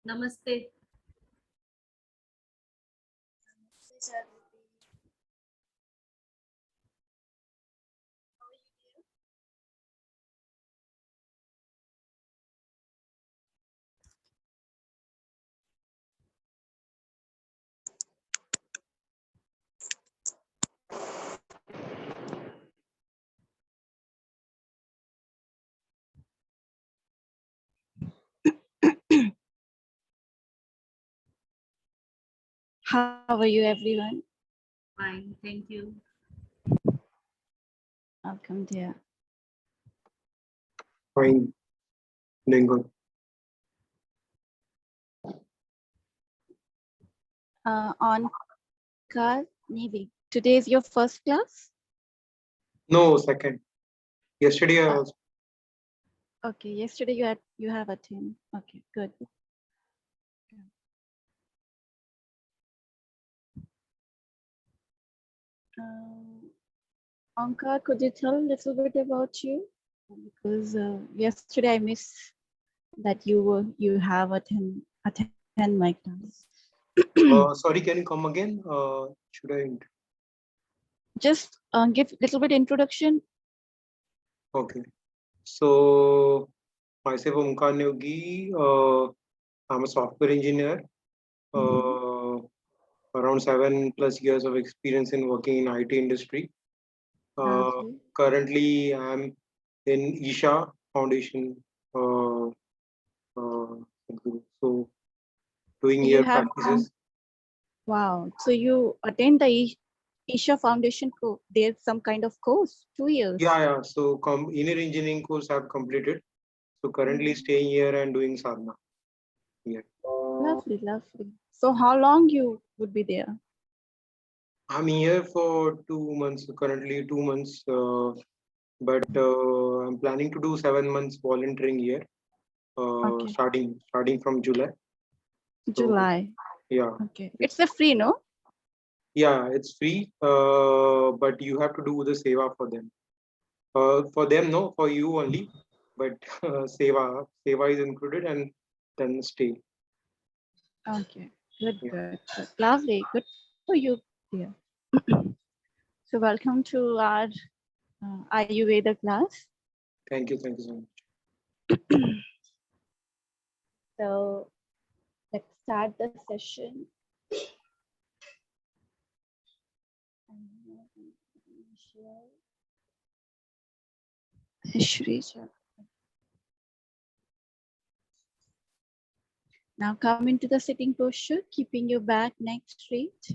नमस्ते। How are you, everyone? Fine, thank you. Welcome, dear. Fine, doing good. On class, Navy. Today is your first class? No, second. Yesterday I was. Okay, yesterday you have attended. Okay, good. Ankar, could you tell a little bit about you? Because yesterday I missed that you have attend my class. Sorry, can you come again? Should I? Just give little bit introduction. Okay. So myself, Omkar Neogi. I'm a software engineer. Around 7+ years of experience in working in IT industry. Okay. Currently, I'm in Isha Foundation. So doing You year have practices. wow. So you attend the Isha Foundation course. There's some kind of course, 2 years. Yeah. So inner engineering course I've completed. So currently staying here and doing sadhana here. Lovely, lovely. So how long you would be there? I'm here for 2 months, currently 2 months, but I'm planning to do 7 months volunteering here, Okay. starting from July. So, July. yeah, Okay. It's a free, no? yeah, it's free, but you have to do the seva for them. For them, no, for you only, but seva is included and then stay. Okay. Good, Yeah. good, good. Lovely. Good for you, dear. So welcome to our Ayurveda class. Thank you so much. So let's start the session. Now come into the sitting posture, keeping your back, neck straight,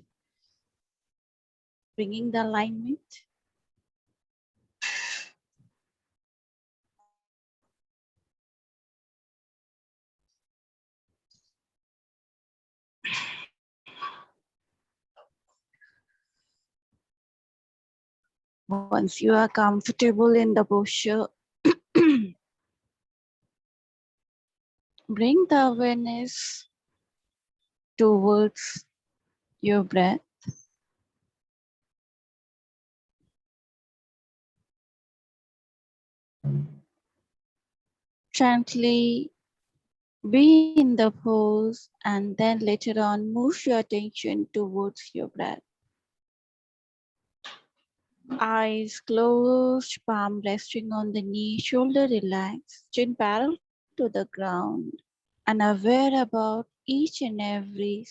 bringing the alignment. Once you are comfortable in the posture, bring the awareness towards your breath. Gently be in the pose and then later on move your attention towards your breath. Eyes closed, palm resting on the knee, shoulder relaxed, chin parallel to the ground, and aware about each and every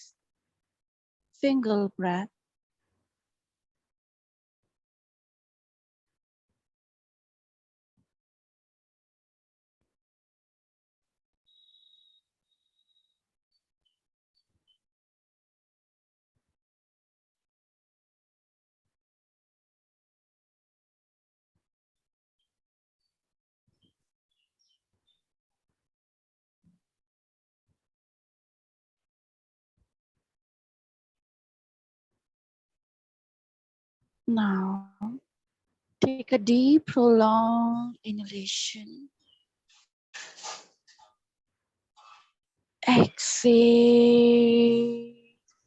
single breath. Now, take a deep, prolonged inhalation. Exhale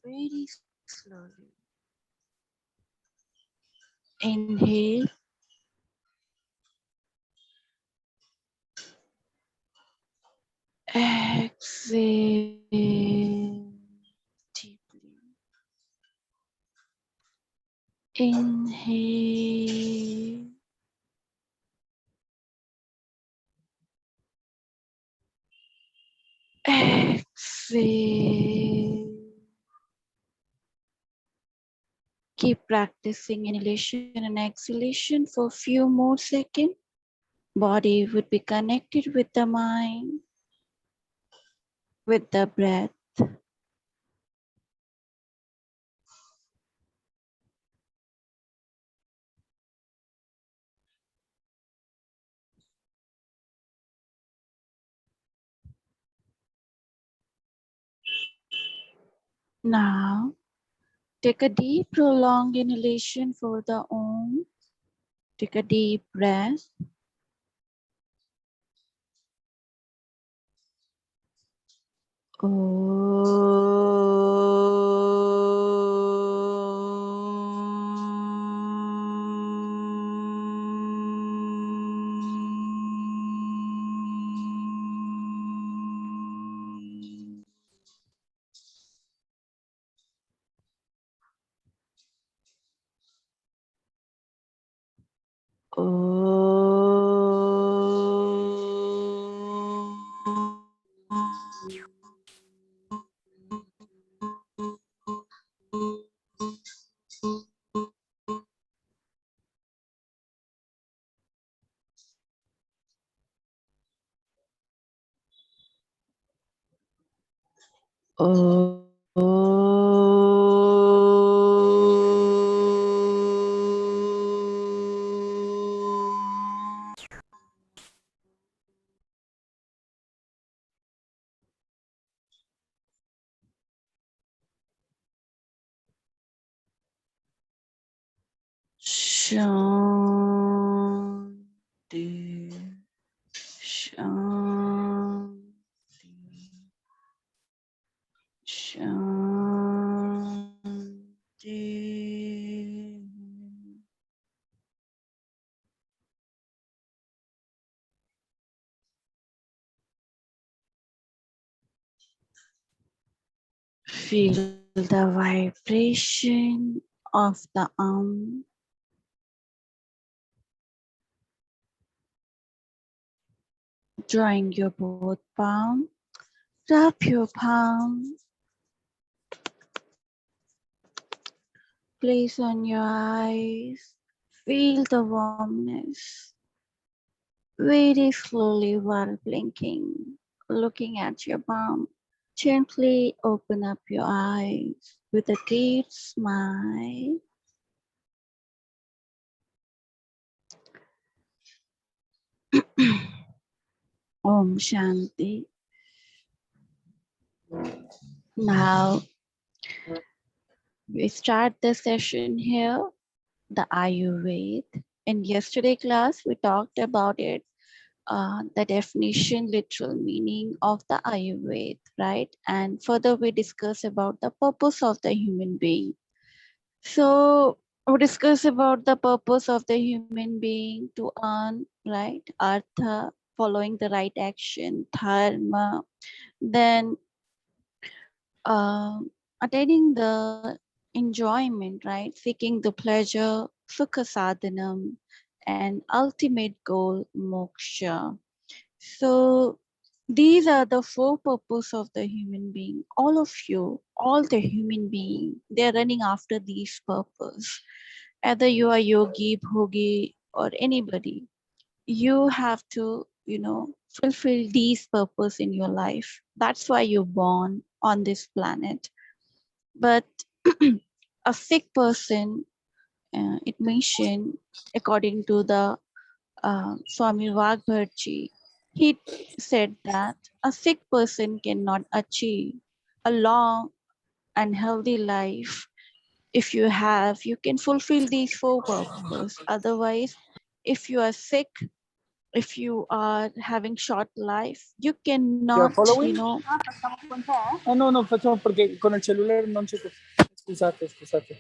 very slowly. Inhale. Exhale deeply. Inhale. Exhale. Keep practicing inhalation and exhalation for a few more seconds. Body would be connected with the mind, with the breath. Now, take a deep, prolonged inhalation for the Om. Take a deep breath. Shanti, Shanti, Shanti. Feel the vibration of the drawing your both palm. Wrap your palm. Place on your eyes. Feel the warmness. Very slowly while blinking, looking at your palm. Gently open up your eyes with a deep smile. Om Shanti. Now we start the session here, the Ayurveda. In yesterday class, we talked about it, the definition, literal meaning of the Ayurveda, right? And further, we discuss about the purpose of the human being. So we discuss about the purpose of the human being to earn, right? Artha, following the right action, dharma, then attaining the enjoyment, right? Seeking the pleasure, sukha sadhanam, and ultimate goal, moksha. So these are the four purpose of the human being. All of you, all the human being, they're running after these purpose. Either you are yogi, bhogi, or anybody, you have to, fulfill these purpose in your life. That's why you're born on this planet. But a sick person, it mentioned according to the Swami Vagbharji, he said that a sick person cannot achieve a long and healthy life. If you can fulfill these four purposes. Otherwise, if you are sick, if you are having short life, you You are cannot, following? Ah, no, no, facciamo perché con il cellulare non c'è. Scusate, scusate.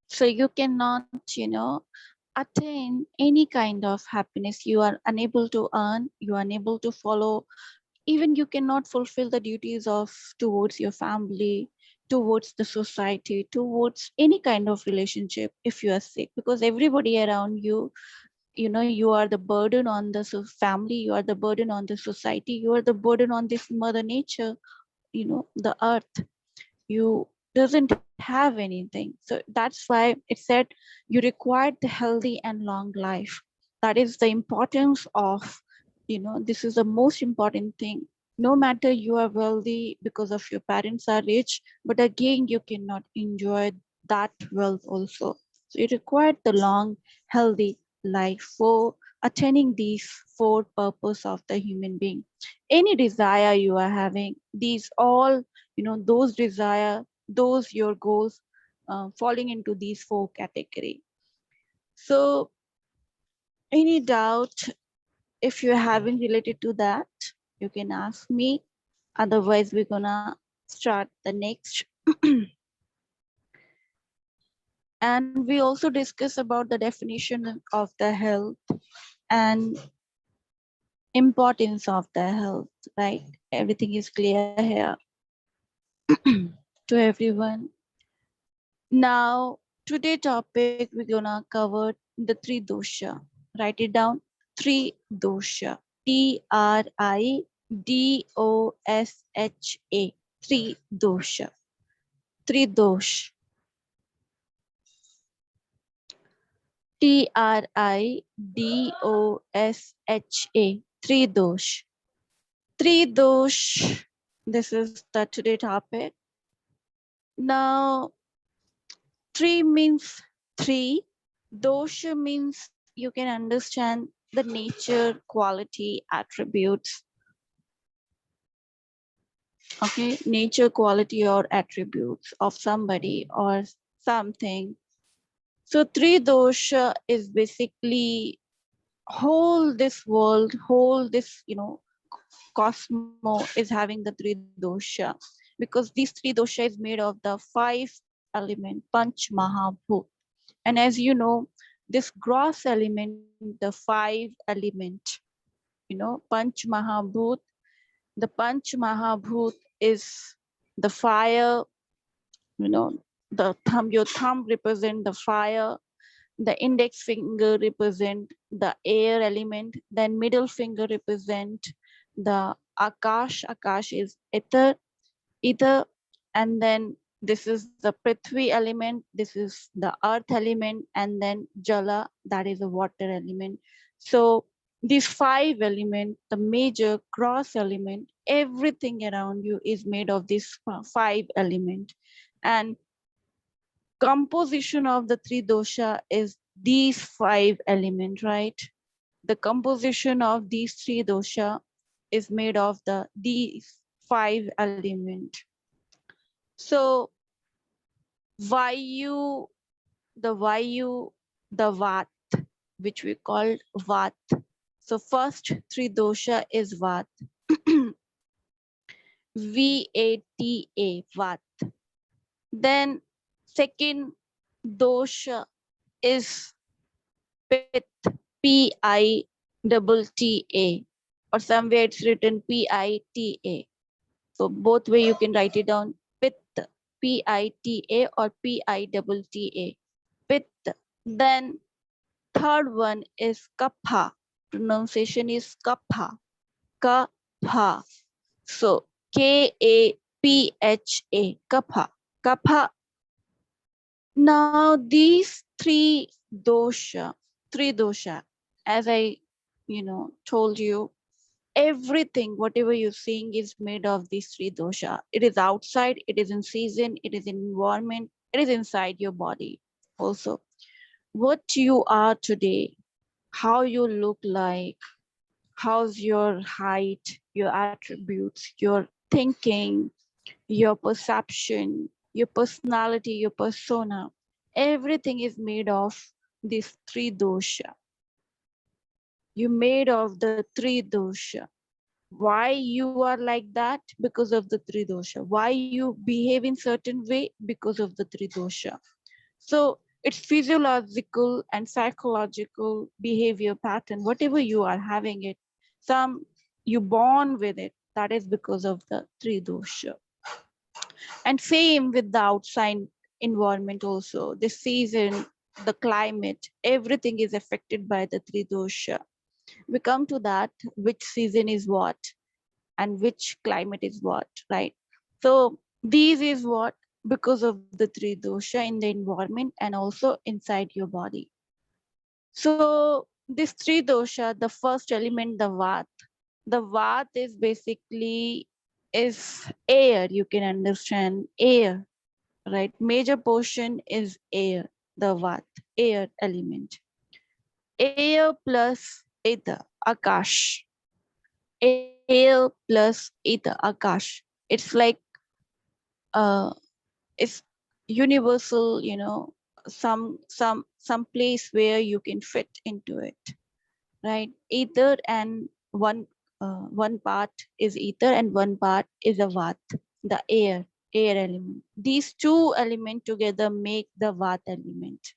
so you cannot, attain any kind of happiness. You are unable to earn, you are unable to follow, even you cannot fulfill the duties of towards your family, towards the society, towards any kind of relationship if you are sick, because everybody around you, you know, you are the burden on the family, you are the burden on the society, you are the burden on this mother nature, you know, the earth. You doesn't have anything. So that's why it said you required the healthy and long life. That is the importance of, you know, this is the most important thing. No matter you are wealthy because of your parents are rich, but again you cannot enjoy that wealth also. So you require the long healthy life for attaining these four purpose of the human being. Any desire you are having, these all, you know, those desire, those your goals, falling into these four category. So any doubt, if you're having related to that, you can ask me. Otherwise we're gonna start the next. And we also discuss about the definition of the health and importance of the health, right? Everything is clear here to everyone. Now, today topic we're gonna cover the three dosha. Write it down. Three dosha. Tridosha. Three dosha. Three dosh. Tridosha. Three dosh. Three dosh. This is the today topic. Now, three means three. Dosha means you can understand the nature, quality, attributes. Okay, nature, quality, or attributes of somebody or something. So three dosha is basically whole this world, whole this, you know, cosmo is having the three dosha, because these three dosha is made of the five element Panch Mahabhut. And as you know, this gross element, the five element, you know, Panch Mahabhut, the Panch Mahabhut is the fire, you know, the thumb, your thumb represent the fire, the index finger represent the air element, then middle finger represent the Akash is ether, and then this is the Prithvi element, this is the earth element, and then Jala, that is a water element. So these five elements, the major cross element, everything around you is made of these five element. And composition of the three dosha is these five element, right? The composition of these three dosha is made of these five element. So Vayu, Vayu, the Vat, which we call Vat. So first three dosha is Vat. Vata, Vat. Then second dosha is Pit, Pitta, or somewhere it's written Pita. So both way you can write it down. Pitta, Pita or Pitta. Pitta. Then third one is Kapha. Pronunciation is Kapha. Kapha. So Kapha. Kapha. Kapha. Now these three dosha, as I, you know, told you, everything, whatever you're seeing is made of these three dosha. It is outside, it is in season, it is in environment, it is inside your body also. What you are today, how you look like, how's your height, your attributes, your thinking, your perception, your personality, your persona, everything is made of these three dosha. You made of the three dosha. Why you are like that? Because of the three dosha. Why you behave in certain way? Because of the three dosha. So It's physiological and psychological behavior pattern, whatever you are having it. Some you born with it, that is because of the three dosha. And same with the outside environment also. The season, the climate, everything is affected by the three dosha. We come to that, which season is what and which climate is what, right? So these is what because of the three dosha in the environment and also inside your body. So this three dosha, the first element, the vat is basically is air. You can understand air, right? Major portion is air, the vat, air element. Air plus ether, akash. Air plus ether, akash. It's like it's universal, some place where you can fit into it, right? Ether and one part is ether and one part is a vat, the air element. These two elements together make the vat element.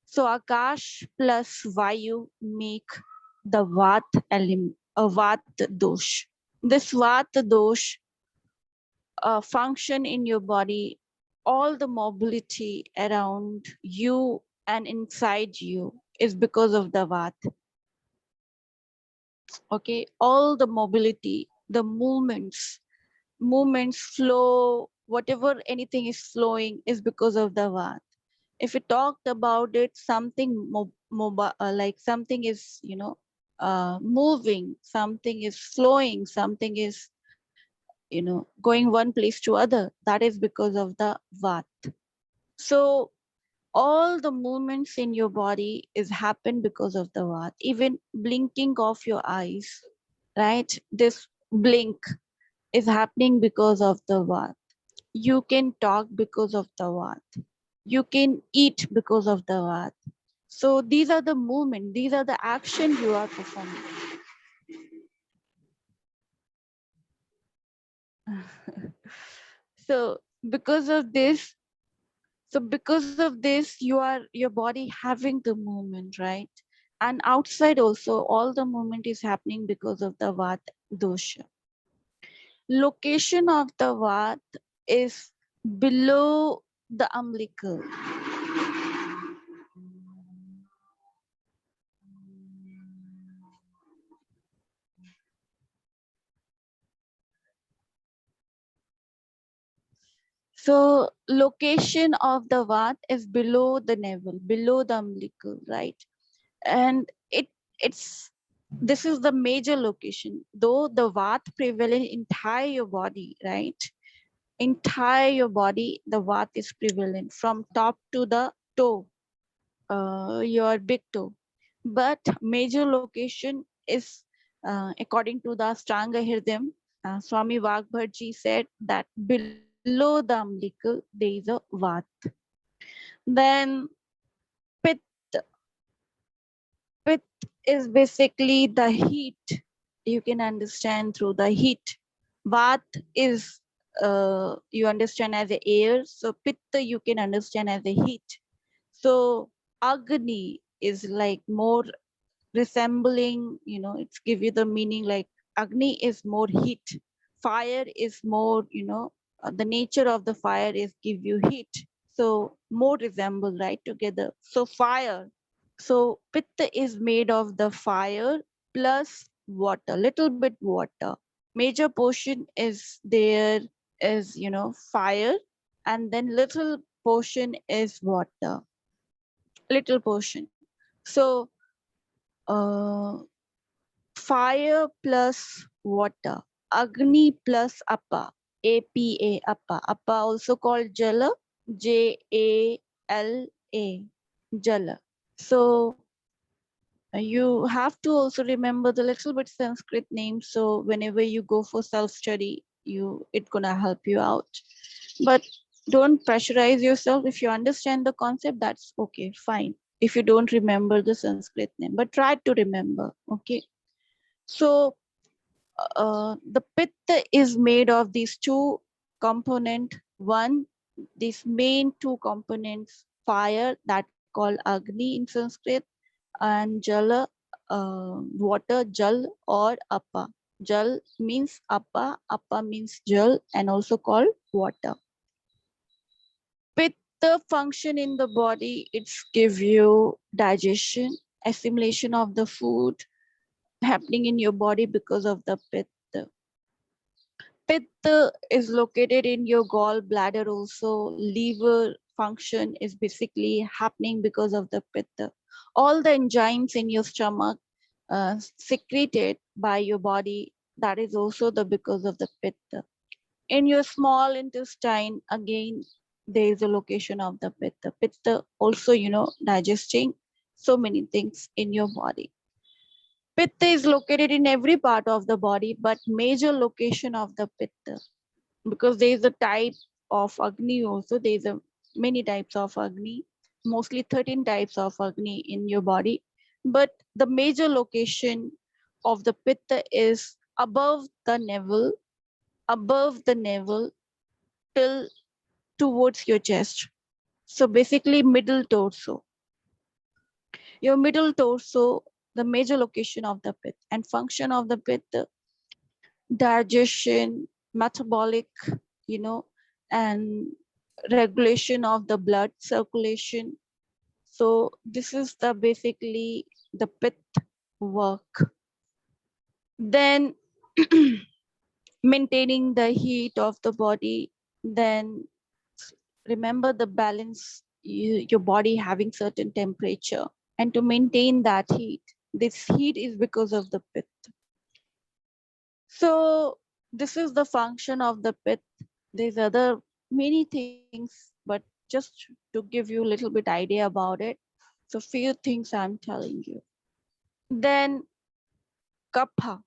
So akash plus vayu make the vat element, a vat dosh. This vat dosh function in your body, all the mobility around you and inside you is because of the vat. Okay, all the mobility, the movements flow, whatever anything is flowing is because of the vat. If we talked about it, something mobile, like something is, moving, something is flowing, something is, going one place to other, that is because of the vat. So all the movements in your body is happen because of the vat. Even blinking of your eyes, right? This blink is happening because of the vat. You can talk because of the vat. You can eat because of the vat. So these are the movement, these are the action you are performing. So because of this, your body having the movement, right? And outside also, all the movement is happening because of the vat dosha. Location of the vat is below the umbilical. So location of the vat is below the navel, below the umbilical, right? And it's this is the major location. Though the vat prevalent entire your body, right? Entire your body, the vat is prevalent from top to the toe, your big toe. But major location is, according to the Ashtanga Hridayam, Swami Vagbharji said that below the umbilical there is a vat. Then pit, pit is basically the heat. You can understand through the heat. Vat is, you understand as a air. So pitta you can understand as a heat. So Agni is like more resembling, it's give you the meaning like Agni is more heat. Fire is more, the nature of the fire is give you heat. So more resemble, right, together. So fire. So pitta is made of the fire plus water, little bit water. Major portion is there is, fire, and then little portion is water, little portion. So fire plus water, Agni plus Apa, APA, Apa. Apa also called Jala, Jala, Jala. So you have to also remember the little bit Sanskrit name. So whenever you go for self-study, it gonna help you out. But don't pressurize yourself. If you understand the concept, that's okay, fine. If you don't remember the Sanskrit name, but try to remember, okay? So the pitta is made of these two component. One, these main two components, fire, that called Agni in Sanskrit, and Jala, water, Jal or Appa. Jal means Appa, Appa means Jal, and also called water. Pitta function in the body, it's give you digestion, assimilation of the food happening in your body because of the Pitta. Pitta is located in your gallbladder also. Liver function is basically happening because of the Pitta. All the enzymes in your stomach secreted by your body, that is also the because of the Pitta. In your small intestine, again, there is a location of the Pitta. Pitta also, digesting so many things in your body. Pitta is located in every part of the body, but major location of the Pitta, because there is a type of Agni also, there is a many types of Agni, mostly 13 types of Agni in your body, but the major location of the Pitta is above the navel till towards your chest. So basically middle torso. Your middle torso, the major location of the Pitta, and function of the Pitta, digestion, metabolic, and regulation of the blood circulation. So this is the basically the Pitta work. Then maintaining the heat of the body. Then remember the balance, your body having certain temperature, and to maintain that heat. This heat is because of the Pitta. So this is the function of the Pitta. There's other many things, but just to give you a little bit idea about it. So few things I'm telling you. Then Kapha.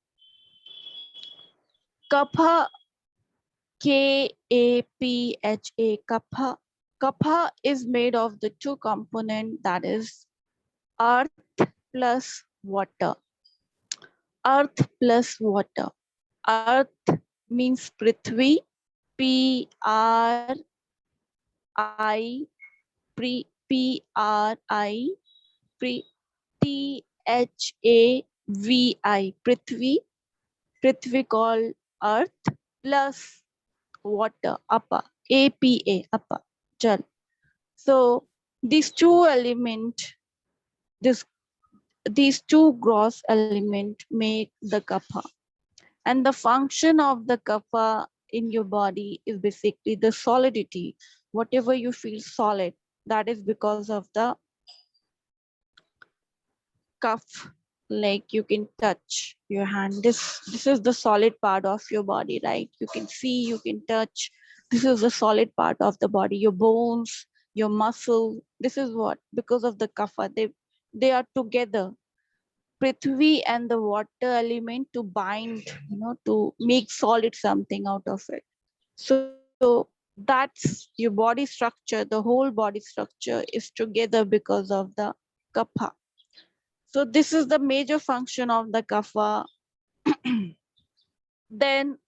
Kapha, K-A-P-H-A, Kapha. Kapha is made of the two component, that is earth plus water. Earth plus water. Earth means Prithvi, P-R-I, P-R-I, T-H-A-V-I, Prithvi. Prithvi called earth plus water, Apa, A-P-A, Apa, Jal. So these two element, these two gross element make the kapha. And the function of the kapha in your body is basically the solidity. Whatever you feel solid, that is because of the cuff. Like you can touch your hand. This is the solid part of your body, right? You can see, you can touch. This is the solid part of the body. Your bones, your muscle. This is what, because of the kapha, they are together. Prithvi and the water element to bind, to make solid something out of it. So that's your body structure. The whole body structure is together because of the kapha. So this is the major function of the kapha. Then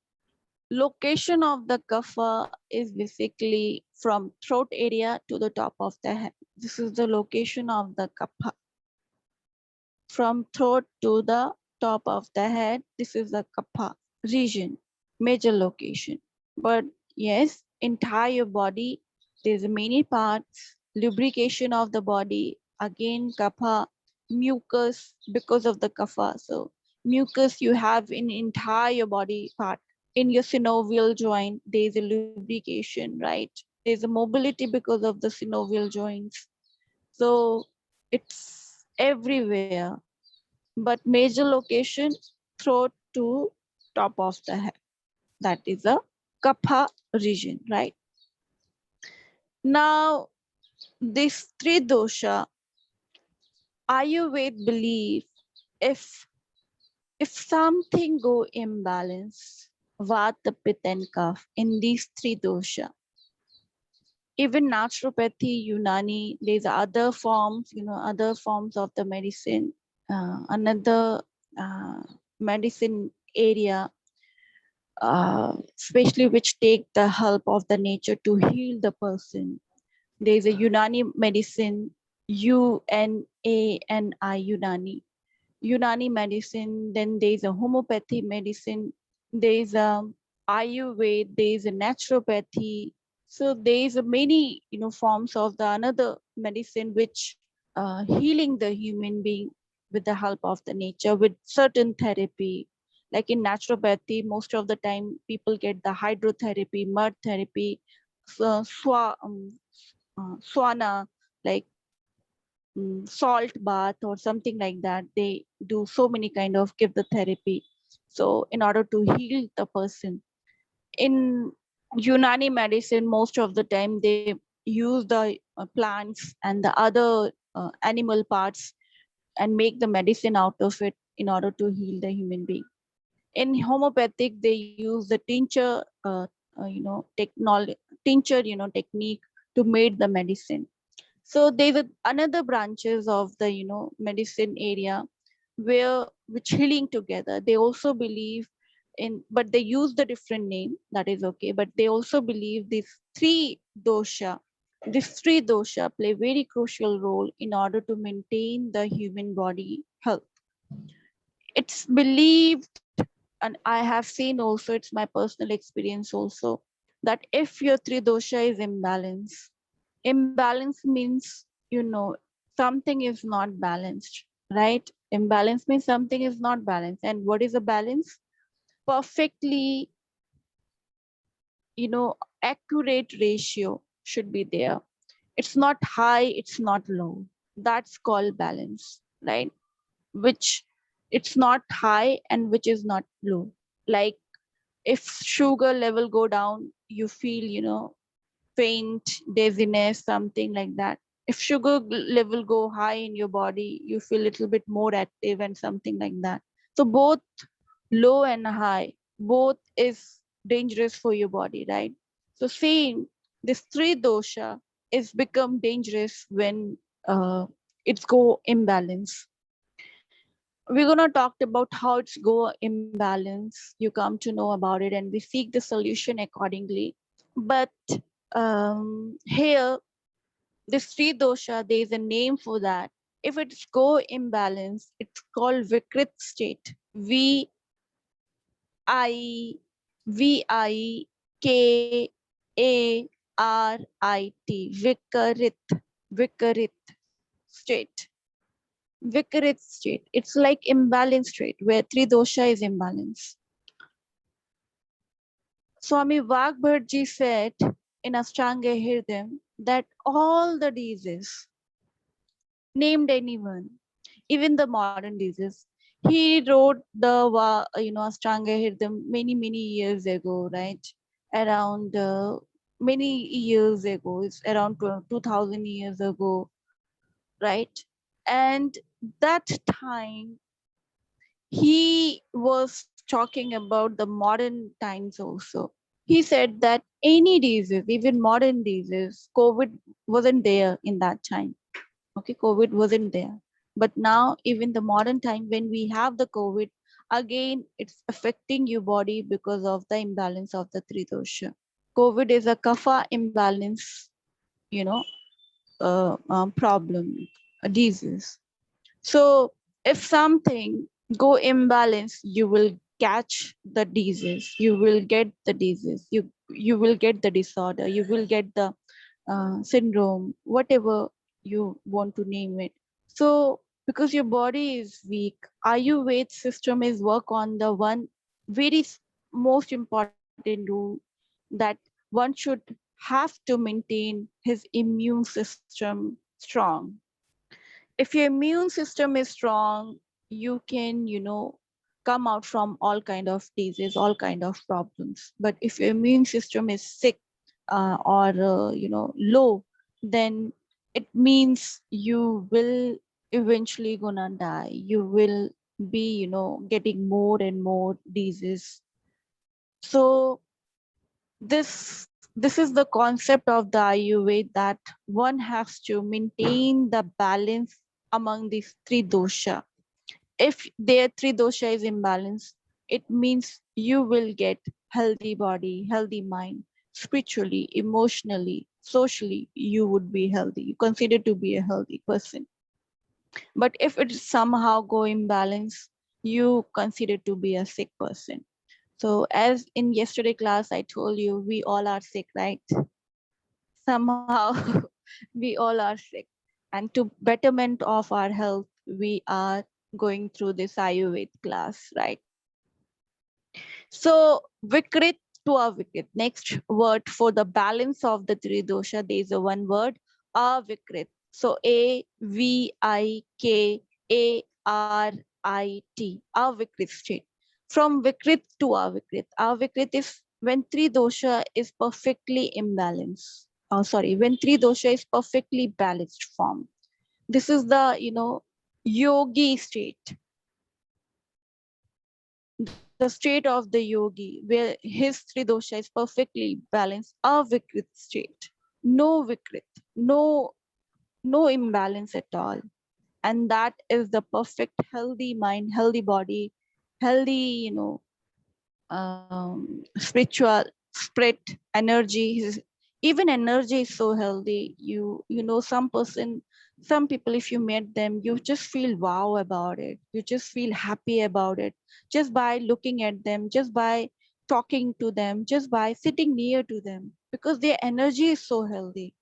location of the kapha is basically from throat area to the top of the head. This is the location of the kapha. From throat to the top of the head, this is the kapha region, major location. But yes, entire body, there's many parts, lubrication of the body, again kapha, mucus because of the kapha. So mucus you have in entire body part. In your synovial joint, there's a lubrication, right? There's a mobility because of the synovial joints. So it's everywhere. But major location, throat to top of the head. That is a kapha region, right? Now, this three dosha, Ayurveda believe if something go imbalance, Vata, Pitta, and Kapha in these three dosha, even naturopathy, Unani, there's other forms, other forms of the medicine, another medicine area, especially which take the help of the nature to heal the person. There's a Unani medicine, Unani, Unani. Unani medicine, then there's a homeopathy medicine, there's a Ayurveda, there's a naturopathy. So there's a many, forms of the another medicine which healing the human being with the help of the nature with certain therapy. Like in naturopathy, most of the time people get the hydrotherapy, mud therapy, swana, like salt bath or something like that. They do so many kind of give the therapy, so in order to heal the person. In Unani medicine, most of the time they use the plants and the other animal parts and make the medicine out of it in order to heal the human being. In homeopathic, they use the tincture technology, tincture technique to make the medicine. So there's another branches of the medicine area where which healing together. They also believe in, but they use the different name. That is okay. But they also believe these three dosha play very crucial role in order to maintain the human body health. It's believed, and I have seen also, it's my personal experience also, that if your three dosha is imbalanced, imbalance means something is not balanced, right? Imbalance means something is not balanced. And what is a balance? Perfectly accurate ratio should be there. It's not high, it's not low. That's called balance, right? Which it's not high and which is not low. Like if sugar level go down, you feel faint, dizziness, something like that. If sugar level go high in your body, you feel a little bit more active and something like that. So both low and high, both is dangerous for your body, right? So seeing this three dosha is become dangerous when it's go imbalance. We're gonna talk about how it's go imbalance. You come to know about it, and we seek the solution accordingly. But here, this three dosha, there is a name for that. If it's go imbalance, it's called Vikrit state. I Vikarit. Vikarit state. Vikarit state. It's like imbalanced state where three dosha is imbalanced. Swami Vagbharji said in Ashtanga Hridayam that all the diseases, named anyone, even the modern diseases, he wrote the Ashtanga Hridayam many years ago, right? Around many years ago, it's around 2000 years ago, right? And that time he was talking about the modern times also. He said that any disease, even modern disease, COVID wasn't there in that time. Okay, COVID wasn't there. But now, even the modern time, when we have the COVID, again, it's affecting your body because of the imbalance of the three dosha. COVID is a kapha imbalance, problem, a disease. So if something go imbalance, you will catch the disease. You will get the disease. You will get the disorder. You will get the syndrome, whatever you want to name it. So because your body is weak, Ayurveda system is work on the one very most important rule, that one should have to maintain his immune system strong. If your immune system is strong, you can come out from all kind of diseases, all kind of problems. But if your immune system is sick or low, then it means you will eventually gonna die. You will be getting more and more disease. So this is the concept of the Ayurveda, that one has to maintain the balance among these three dosha. If their three dosha is imbalanced, it means you will get healthy body, healthy mind. spiritually, emotionally, socially, you would be healthy. You consider to be a healthy person. But if it somehow go imbalance, you consider to be a sick person. So as in yesterday class, I told you, we all are sick, right? Somehow we all are sick. And to betterment of our health, we are going through this Ayurveda class, right? So Vikrit to Avikrit. Next word for the balance of the three dosha, there is a one word, Avikrit. So Avikrit, Avikrit state. From Vikrit to Avikrit. Avikrit is when three dosha is perfectly imbalanced. Oh, sorry, when three dosha is perfectly balanced form. This is the, yogi state, the state of the yogi, where his three dosha is perfectly balanced, a Vikrit state. No Vikrit, no imbalance at all. And that is the perfect healthy mind, healthy body, healthy, spiritual spirit, energy. Even energy is so healthy. Some person, some people, if you met them, you just feel wow about it. You just feel happy about it, just by looking at them, just by talking to them, just by sitting near to them, because their energy is so healthy,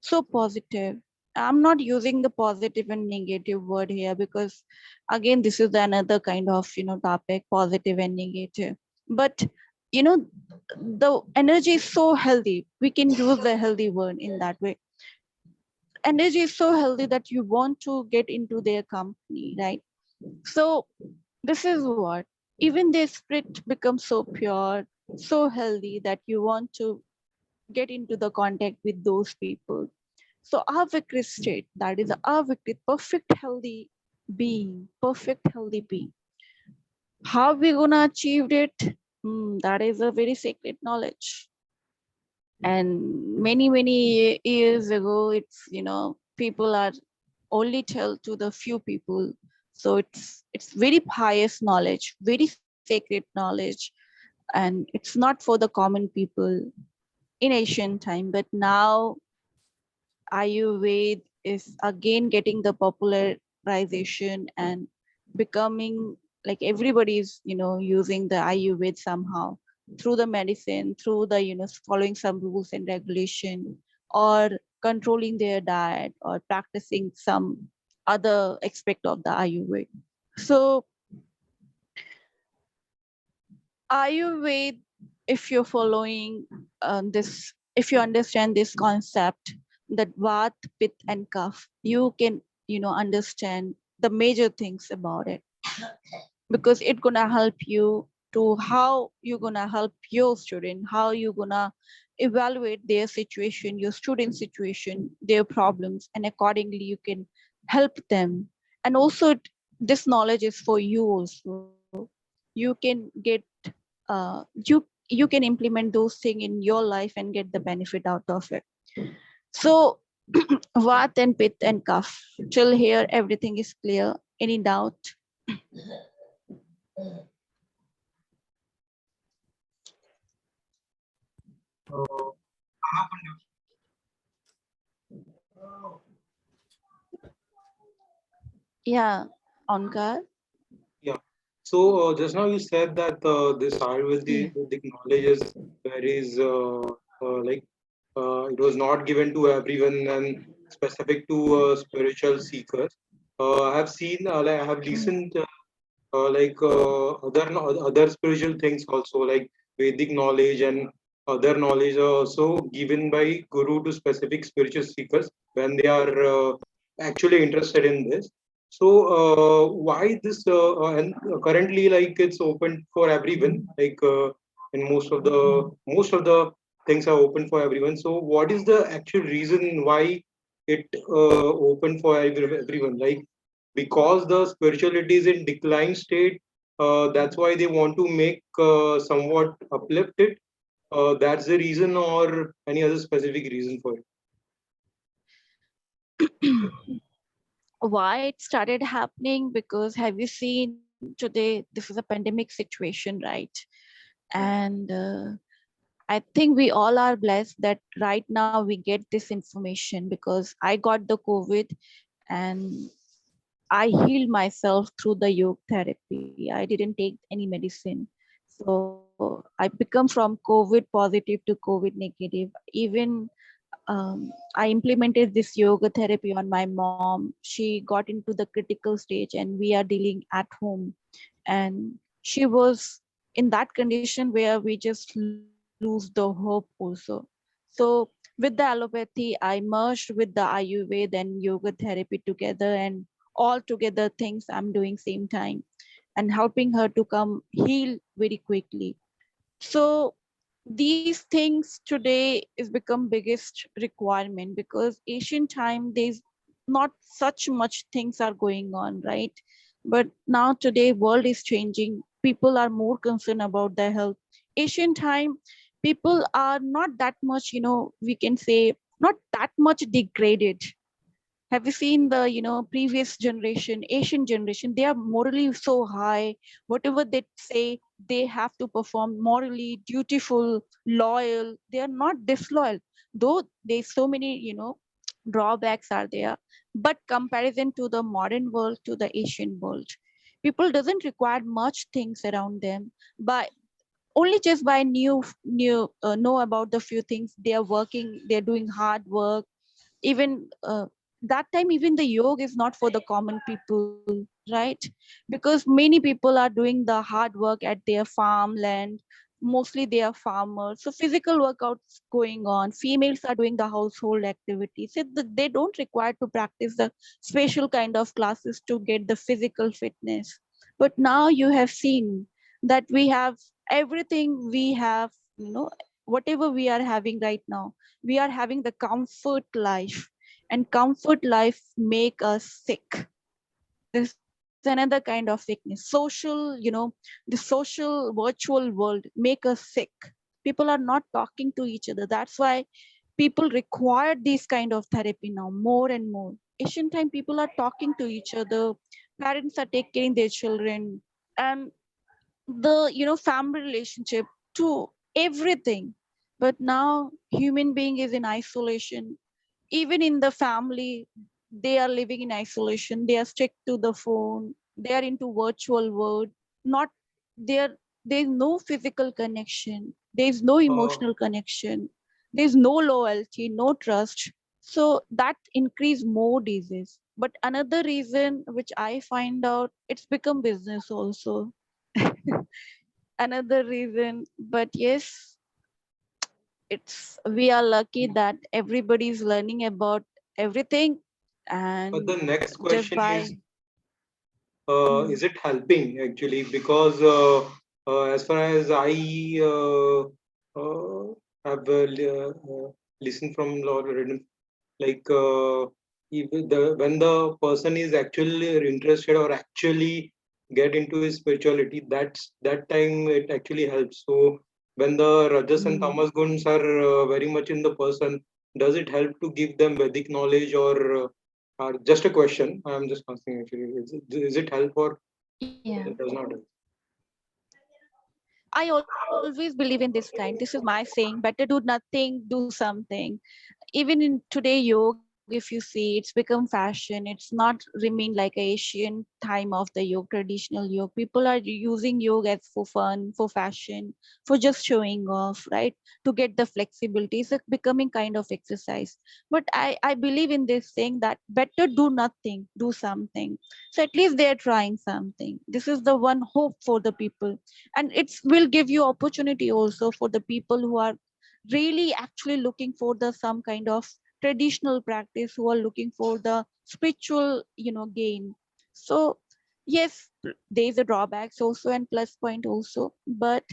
so positive. I'm not using the positive and negative word here, because again, this is another kind of topic, positive and negative. But you know the energy is so healthy, we can use the healthy word in that way. Energy is so healthy that you want to get into their company, right? So this is what, even their spirit becomes so pure, so healthy, that you want to get into the contact with those people. So avikrit state, that is avikrit, perfect healthy being, perfect healthy being. How we gonna achieve it? That is a very sacred knowledge. And many years ago, it's people are only tell to the few people. So it's very pious knowledge, very sacred knowledge, and it's not for the common people in ancient time. But now Ayurveda is again getting the popularization and becoming like everybody's, using the Ayurveda somehow, through the medicine, through the, following some rules and regulation, or controlling their diet, or practicing some other aspect of the Ayurveda. So Ayurveda, if you're following this, if you understand this concept, that Vat, Pitta, and Kapha, you can, understand the major things about it, because it's gonna help you to how you're gonna help your student, how you're gonna evaluate their situation, your student situation, their problems, and accordingly you can help them. And also, this knowledge is for you also. You can get you can implement those things in your life and get the benefit out of it. So Vat and Pit and Kaf, till here everything is clear. Any doubt? Uh, Yeah, Onkar. Yeah. So just now you said that this Ayurvedic knowledge is very like it was not given to everyone and specific to spiritual seekers. I have seen, like I have listened, other spiritual things also, like Vedic knowledge and other knowledge are also given by Guru to specific spiritual seekers when they are actually interested in this. So why this? And currently, like it's open for everyone. Like and most of the things are open for everyone. So what is the actual reason why it open for everyone? Like because the spirituality is in decline state, that's why they want to make somewhat uplifted. That's the reason, or any other specific reason for it? Why it started happening? Because have you seen today, this is a pandemic situation, right? And I think we all are blessed that right now we get this information, because I got the COVID and I healed myself through the yoga therapy. I didn't take any medicine. So I become from COVID positive to COVID negative. Even I implemented this yoga therapy on my mom. She got into the critical stage and we are dealing at home. And she was in that condition where we just lose the hope also. So with the allopathy, I merged with the Ayurveda and yoga therapy together, and all together things I'm doing same time and helping her to come heal very quickly. So these things today is become biggest requirement, because Asian time there's not such much things are going on, right? But now today world is changing. People are more concerned about their health. Asian time, people are not that much, we can say not that much degraded. Have you seen the previous generation, Asian generation? They are morally so high. Whatever they say, they have to perform morally dutiful, loyal. They are not disloyal, though there's so many drawbacks are there. But comparison to the modern world, to the Asian world, people doesn't require much things around them, but only just by new know about the few things. They are working, they're doing hard work. Even that time, even the yoga is not for the common people, right? Because many people are doing the hard work at their farmland. Mostly they are farmers, so physical workouts going on. Females are doing the household activities, so they don't require to practice the special kind of classes to get the physical fitness. But now you have seen that we have everything. We have, whatever we are having right now, we are having the comfort life, and comfort life make us sick. There's another kind of sickness, social, the social virtual world make us sick. People are not talking to each other. That's why people require this kind of therapy now more and more. Asian time, people are talking to each other. Parents are taking their children, and the family relationship to everything. But now human being is in isolation. Even in the family, they are living in isolation. They are stuck to the phone. They are into virtual world. Not there. There's no physical connection. There's no Uh, emotional connection. There's no loyalty, no trust. So that increase more disease. But another reason which I find out, it's become business also. Another reason. But yes, it's we are lucky that everybody's learning about everything. but the And next just question by is Mhm. it helping actually? Because as far as I uh, have listened from Lord Redden, like even when the person is actually interested or actually get into his spirituality, that time it actually helps. So when the Rajas and Mhm. Tamas guns are very much in the person, does it help to give them Vedic knowledge, or just a question? I'm just asking actually, is it help or Yeah, it does not help? I always believe in this kind. This is my saying: better do nothing, do something. Even in today yoga, if you see, it's become fashion. It's not remain like a Asian time of the yoga, traditional yoga. People are using yoga as for fun, for fashion, for just showing off, right? To get the flexibility. It's becoming kind of exercise. But I believe in this saying that better do nothing, do something. So at least they're trying something. This is the one hope for the people. And it will give you opportunity also for the people who are really actually looking for the some kind of traditional practice, who are looking for the spiritual gain. So yes, there's a drawbacks also and plus point also. But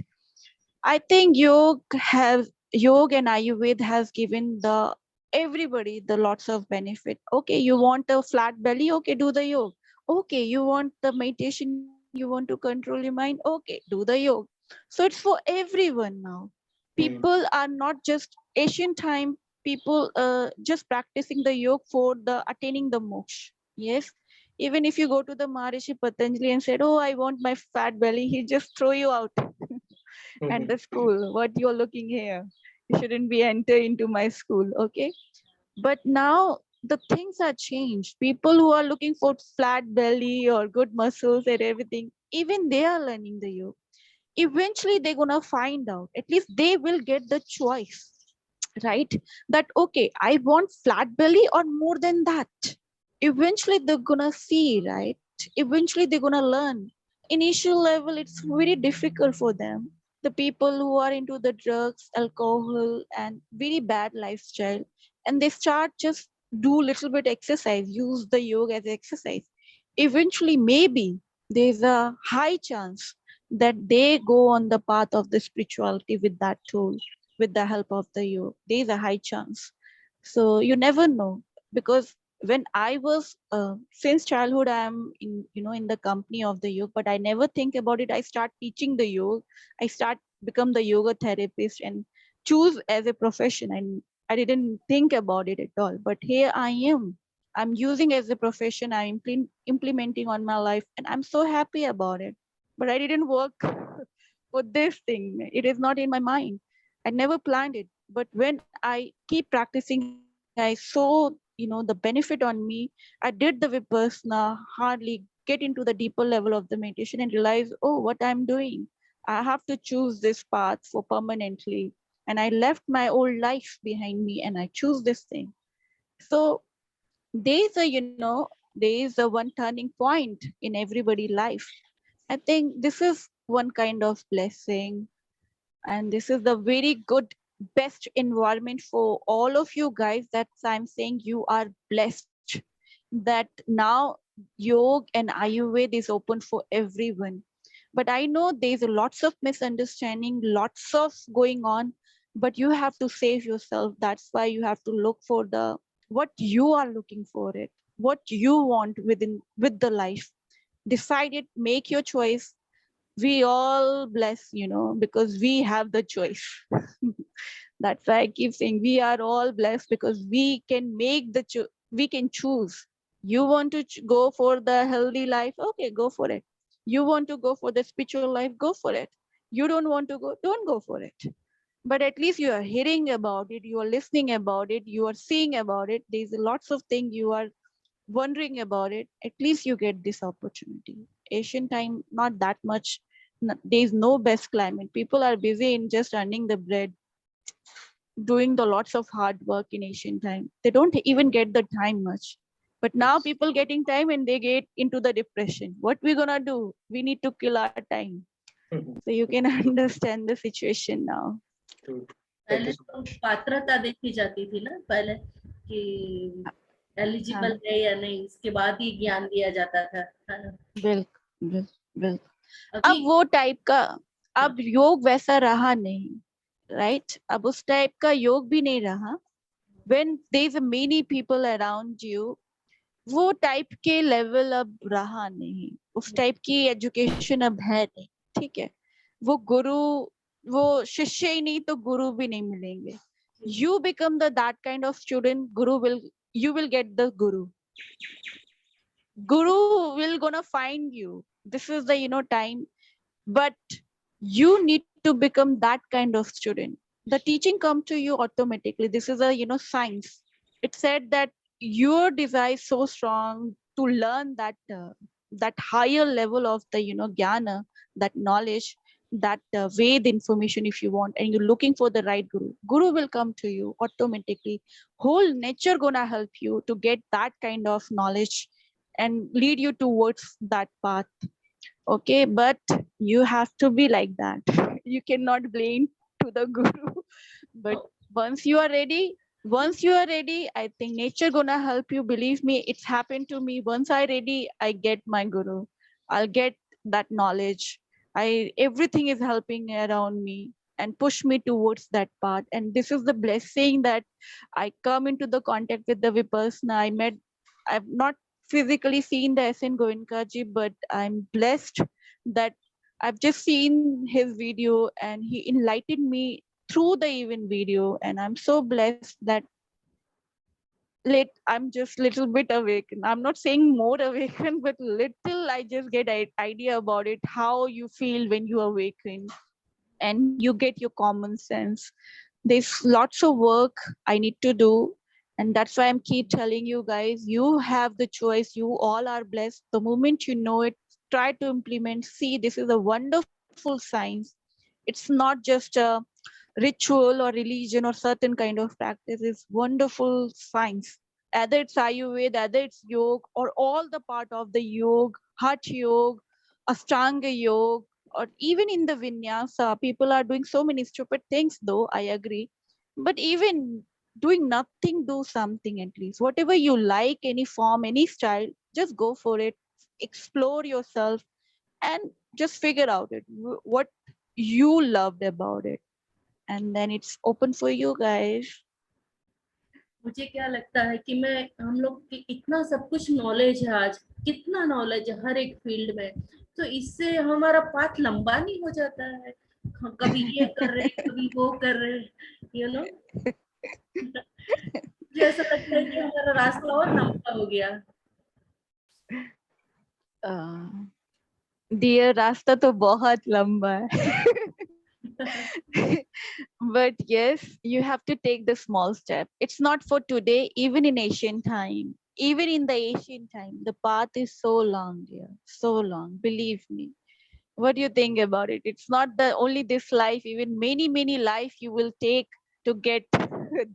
I think yoga and Ayurveda has given the everybody the lots of benefit. Okay, you want a flat belly, okay, do the yoga. Okay, you want the meditation, you want to control your mind, okay, do the yoga. So it's for everyone now. Hmm. People are not just Asian time, people just practicing the yoga for the attaining the moksha. Yes, even if you go to the Maharishi Patanjali and said, oh, I want my fat belly, he just throw you out. and the school. What you're looking here, you shouldn't be enter into my school, okay? But now the things are changed. People who are looking for flat belly or good muscles and everything, even they are learning the yoga. Eventually they're gonna find out. At least they will get the choice, right? That okay, I want flat belly or more than that. Eventually they're gonna see, right? Eventually they're gonna learn. Initial level, it's very difficult for them. The people who are into the drugs, alcohol, and very bad lifestyle, and they start just do little bit exercise, use the yoga as exercise. Eventually, maybe there's a high chance that they go on the path of the spirituality with that tool, with the help of the yoga. There's a high chance. So you never know, because when I was since childhood, I am in in the company of the yoga, but I never think about it. I start teaching the yoga. I start become the yoga therapist and choose as a profession. And I didn't think about it at all. But here I am. I'm using as a profession. I'm implementing on my life, and I'm so happy about it. But I didn't work for this thing. It is not in my mind. I never planned it. But when I keep practicing, I saw the benefit on me. I did the vipassana, hardly get into the deeper level of the meditation and realize, oh, what I'm doing. I have to choose this path for permanently. And I left my old life behind me and I choose this thing. So there's a, there is a one turning point in everybody's life. I think this is one kind of blessing, and this is the very good best environment for all of you guys. That's I'm saying you are blessed that now yoga and ayurveda is open for everyone. But I know there's lots of misunderstanding, lots of going on, but you have to save yourself. That's why you have to look for the what you are looking for, it what you want with the life. Decide it, make your choice. We all bless, because we have the choice. That's why I keep saying we are all blessed because we can make we can choose. You want to go for the healthy life, okay, go for it. You want to go for the spiritual life, go for it. You don't want to go, don't go for it. But at least you are hearing about it, you are listening about it, you are seeing about it. There's lots of things you are wondering about it. At least you get this opportunity. Asian time, not that much. There's no best climate. People are busy in just earning the bread, doing the lots of hard work in Asian time. They don't even get the time much. But now people getting time and they get into the depression. What we gonna do? We need to kill our time. So you can understand the situation now. पहले तो पात्रता देखी जाती थी ना पहले कि eligible है या नहीं, इसके बाद ही ज्ञान दिया जाता था। बिल्कुल बिल्कुल। अब वो टाइप का अब योग वैसा रहा नहीं, राइट? अब उस टाइप का योग भी नहीं रहा। When there's many people around you, वो टाइप के लेवल अब रहा नहीं, उस टाइप की एजुकेशन अब है नहीं, ठीक है? वो गुरु, वो शिष्य ही नहीं तो गुरु भी नहीं मिलेंगे. You become that kind of student, you will get the guru. Guru will gonna find you. This is the time, but you need to become that kind of student. The teaching come to you automatically. This is a science. It said that your desire is so strong to learn that higher level of the jnana, that knowledge, that Ved information if you want, and you're looking for the right guru will come to you automatically. Whole nature gonna help you to get that kind of knowledge and lead you towards that path. Okay, but you have to be like that. You cannot blame to the guru. But once you are ready, I think nature gonna help you. Believe me, it's happened to me. Once I ready, I get my guru. I'll get that knowledge. Everything is helping around me and push me towards that path. And this is the blessing that I come into the contact with the Vipassana. I've not physically seen the SN Goenkaji, but I'm blessed that I've just seen his video and he enlightened me through the even video. And I'm so blessed that I'm just little bit awakened. I'm not saying more awakened, but little I just get an idea about it, how you feel when you awaken. and you get your common sense. There's lots of work I need to do. And that's why I'm keep telling you guys, you have the choice. You all are blessed. The moment you know it, try to implement. See, this is a wonderful science. It's not just a ritual or religion or certain kind of practice. It's wonderful science. Either it's Ayurveda, either it's yoga, or all the part of the yoga, Hatha yoga, Ashtanga yoga, or even in the vinyasa, people are doing so many stupid things, though, I agree. But even doing nothing, do something at least. Whatever you like, any form, any style, just go for it. Explore yourself and just figure out what you loved about it. And then it's open for you guys. मुझे क्या लगता है कि मैं हम लोग की इतना सब कुछ नॉलेज है आज, कितना नॉलेज है हर एक फील्ड में, तो इससे हमारा पाथ लंबा नहीं हो जाता है? हम कभी ये कर रहे कभी वो कर रहे, यू नो। मुझे ऐसा लगता है कि हमारा रास्ता और लंबा हो गया। डियर रास्ता तो बहुत लंबा है. But yes, you have to take the small step. It's not for today. Even in ancient time, even in the ancient time, the path is so long, dear, so long. Believe me. What do you think about it? It's not the only this life. Even many life you will take to get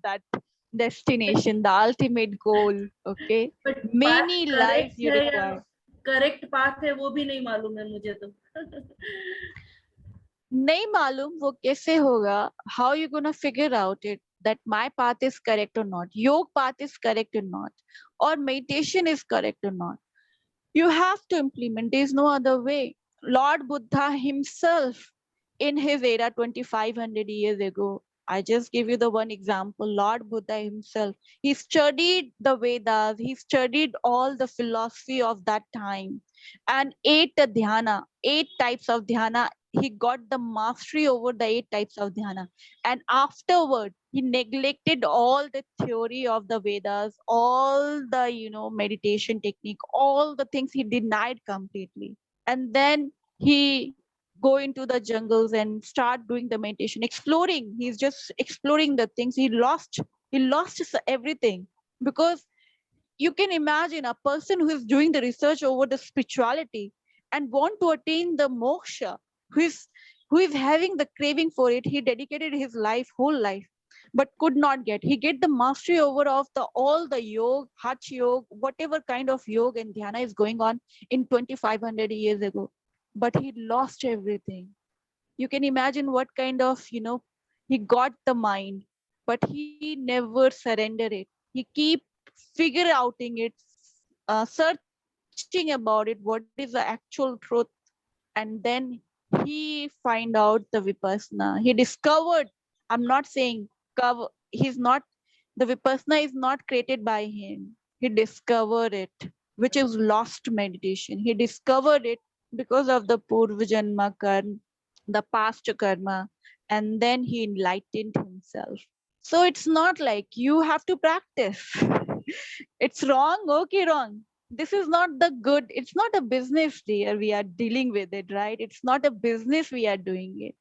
that destination, the ultimate goal. Okay, but many lives you require. Correct path है वो भी नहीं मालूम है मुझे तो। नहीं मालूम वो कैसे होगा. How you gonna figure out it that my path is correct or not, your path is correct or not, or meditation is correct or not? You have to implement. There is no other way. Lord Buddha himself, in his era 2500 years ago, I just give you the one example. Lord Buddha himself, he studied the Vedas, he studied all the philosophy of that time, and eight types of dhyana. He got the mastery over the 8 types of dhyana, and afterward he neglected all the theory of the Vedas, all the meditation technique, all the things he denied completely. And then he go into the jungles and start doing the meditation, exploring. He's just exploring the things. He lost everything, because you can imagine a person who is doing the research over the spirituality and want to attain the moksha, who is having the craving for it. He dedicated his whole life, but could not get. He get the mastery over of all the yoga, hatha yoga, whatever kind of yoga and dhyana is going on in 2500 years ago. But he lost everything. You can imagine what kind of, he got the mind, but he never surrendered it. He keep figure outing it, searching about it, what is the actual truth. And then he find out the Vipassana. He discovered, I'm not saying he's not, the Vipassana is not created by him. He discovered it, which is lost meditation. He discovered it because of the Purva Janma karma, the past karma, and then he enlightened himself. So it's not like you have to practice. It's wrong, okay, wrong. This is not the good. It's not a business, dear. We are dealing with it, right? It's not a business we are doing it.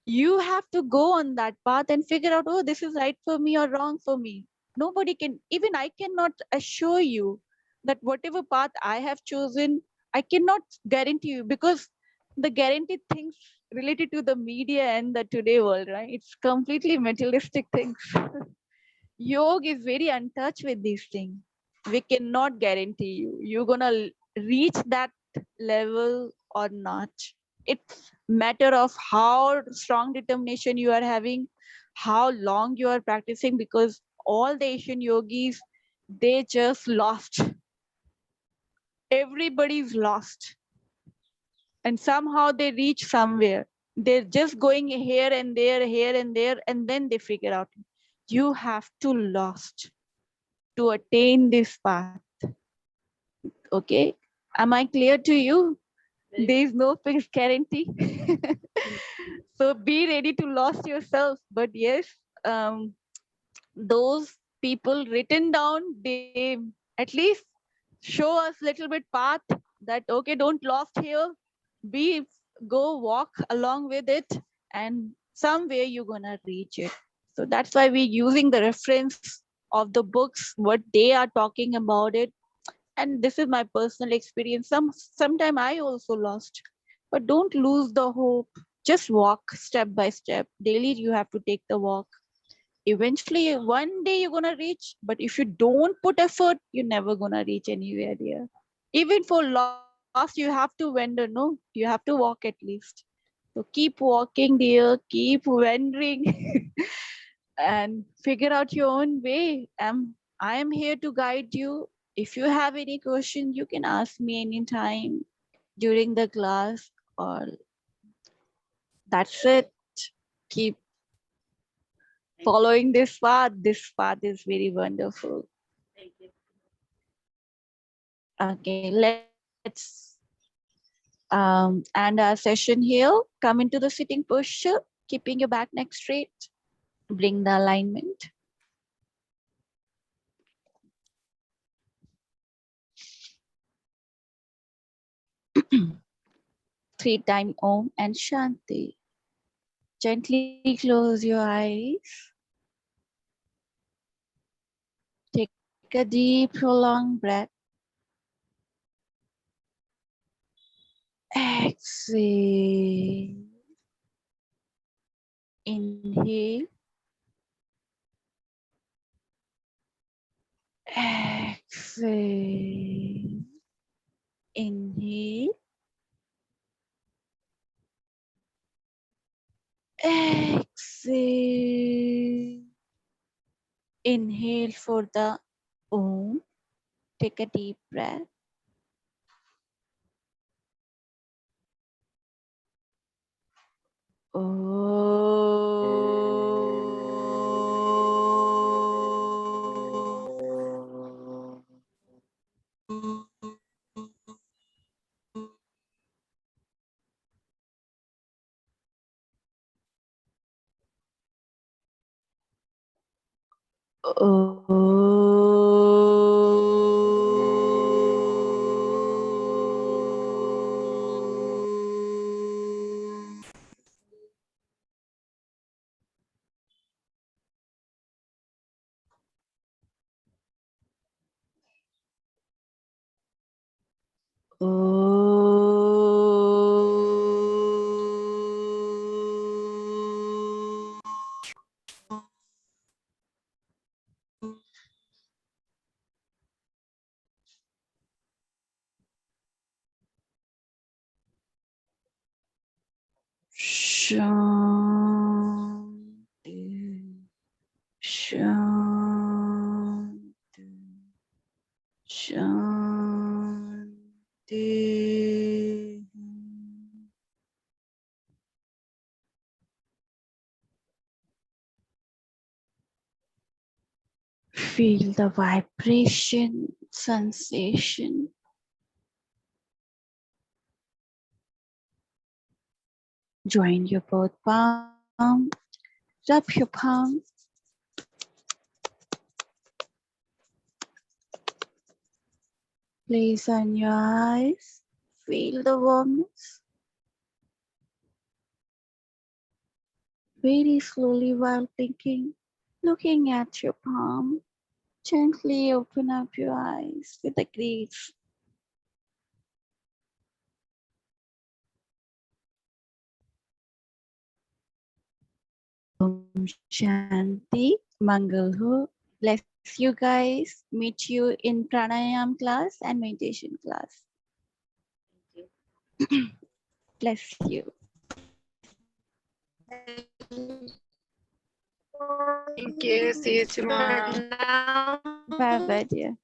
You have to go on that path and figure out, oh, this is right for me or wrong for me. Nobody can, even I cannot assure you that whatever path I have chosen, I cannot guarantee you, because the guaranteed things related to the media and the today world, right? It's completely materialistic things. Yoga is very untouched with these things. We cannot guarantee you're gonna reach that level or not. It's matter of how strong determination you are having, how long you are practicing, because all the Asian yogis, they just lost. Everybody's lost. And somehow they reach somewhere. They're just going here and there, and then they figure out you have to lost to attain this path. Okay, am I clear to you? There is no fixed guarantee. So be ready to lost yourself. But yes, those people written down, they at least show us little bit path that okay, don't lost here. Go walk along with it, and somewhere you're gonna reach it. So that's why we're using the reference of the books, what they are talking about it. And this is my personal experience. Sometime I also lost, but don't lose the hope. Just walk step by step. Daily you have to take the walk. Eventually one day you're gonna reach, but if you don't put effort, you're never gonna reach anywhere there. Even for lost, you have to wander, no? You have to walk at least. So keep walking there, keep wandering, and figure out your own way. I am here to guide you. If you have any question, you can ask me anytime during the class, or that's it. Keep following this path. This path is very wonderful. Thank you. Okay, let's end our session here. Come into the sitting posture, keeping your back neck straight. Bring the alignment. Three time Om and Shanti. Gently close your eyes. Take a deep, prolonged breath. Exhale. Inhale. Exhale. Inhale. Exhale. Inhale for the Om. Take a deep breath. Shanti, Shanti, Shanti. Feel the vibration, sensation. Join your both palms, rub your palms. Place on your eyes, feel the warmth. Very slowly while blinking, looking at your palm, gently open up your eyes with a grace. Om Shanti, Mangal Ho. Bless you guys. Meet you in pranayam class and meditation class. Thank Bless you. Thank you. See you tomorrow. Bye bye, dear.